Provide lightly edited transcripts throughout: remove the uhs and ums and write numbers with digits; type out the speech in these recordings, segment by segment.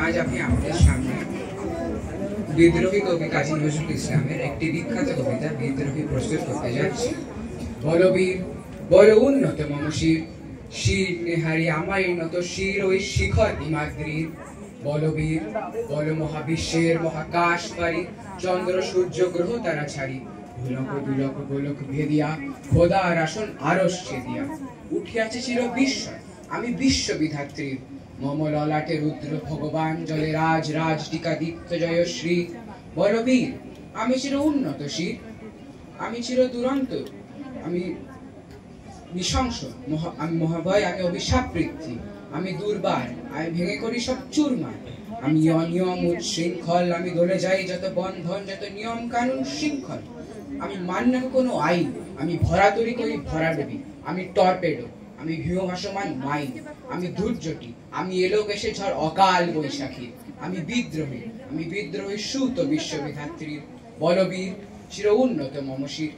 আজ আমি আপনাদের সামনে বিদ্রোহী কবি কাজী নজরুল ইসলামের একটি বিখ্যাত কবিতা বিদ্রোহী প্রস্তুত করতে যাচ্ছি। বলবীর বল উন্নত মম শির, শির নেহারি আমায় নত শির ওই শিখর হিমাদ্রির। বলবীর বল মহাবিশ্বের মহাকাশ পারি, চন্দ্র সূর্য গ্রহ তারা ছাড়ি। ভুলক দুলক গোলক ভেদিয়া, খোদার আসন আরশ ছেদিয়া। উঠিয়াছে চির বিস্ময় আমি বিশ্ববিধাত্রীর, মম ললাটে রুদ্র ভগবান জলে রাজ রাজ টিকা দীপ্ত জয়শ্রী। বলবীর আমি চির উন্নত শির, আমি চির দুরন্ত, আমি নৃশংস, আমি মহাভয়, আমি অভিশাপ বৃদ্ধি, আমি দুর্বার, আমি ভেঙে করি সব চুরমার। আমি অনিয়ম উচ্ছৃঙ্খল, আমি দলে যাই যত বন্ধন, যত নিয়ম কানুন শৃঙ্খল। আমি মান্য কোনো আইন, আমি ভরাতরি করি ভরাডুবি, আমি টর্পেডো, আমি হিমভাসমান মাইন। আমি দুর্যোটি, আমি এলোক এসে ঝড় অকাল বৈশাখীর। আমি বিদ্রোহী সুত বিশ্ববিধাত্রীর। বলবীর চির উন্নত মম শির,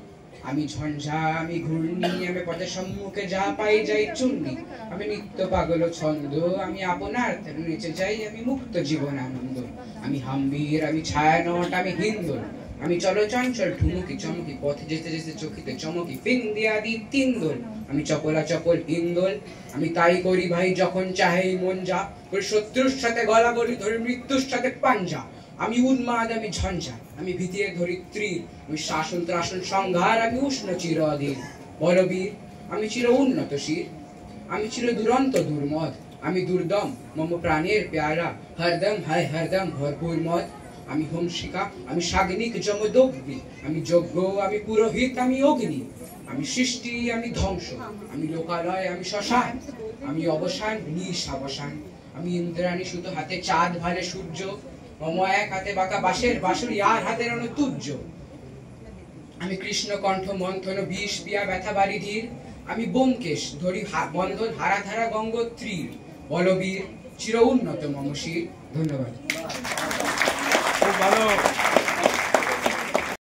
আমি ঝঞ্ঝা, আমি ঘূর্ণি, আমি পথের সম্মুখে যা পাই যাই চূর্ণি। আমি নিত্য পাগল ছন্দ, আমি আপনার নেচে যাই, আমি মুক্ত জীবন আনন্দ। আমি হাম্বির, আমি ছায়ানট, আমি হিন্দোল, আমি চলচঞ্চল ঠুমুকি চমকি, পথে যেতে যেতে চকিতে চমকি পিন্দি আদি তিনদোল। আমি চপলা চপল হিন্দোল, আমি তাই করি ভাই যখন চাহে মন যা। ওই শত্রুর সাথে গলা বলি ধরে মৃত্যুর সাথে পাঞ্জা। আমি উন্মাদ, আমি ঝঞ্ঝা, আমি ভীতির ধরিত্রী, আমি শাসন ত্রাসন সংঘার, আমি উষ্ণ চির অধীর। বলবীর আমি চির উন্নত শির, আমি চির দুরন্ত দুর্মদ, আমি দুর্দম মম প্রাণের প্যারা, হরদম হায় হরদম ভরপুর মদ। আমি হংসিকা, আমি সাগ্নিক যমদগ্নি, আমি যজ্ঞ, আমি পুরোহিত, আমি অগ্নি। আমি সৃষ্টি, আমি ধ্বংস, আমি লোকালয়, আমি শ্মশান। আমি অবসান নিঃসাবসান, আমি ইন্দ্রাণী সুতো হাতে চাঁদ ভালে সূর্য। মম এক হাতে বাঁকা বাঁশের বাঁশুরি, আর হাতের অনুতুর্য। আমি কৃষ্ণ কণ্ঠ মন্থন বিষ পিয়া ব্যথা বারিধির। আমি ব্যোমকেশ ধরি বন্ধন হারা ধারা গঙ্গোত্রীর। বলবীর চির উন্নত মম শির। ধন্যবাদ। খুব ভালো।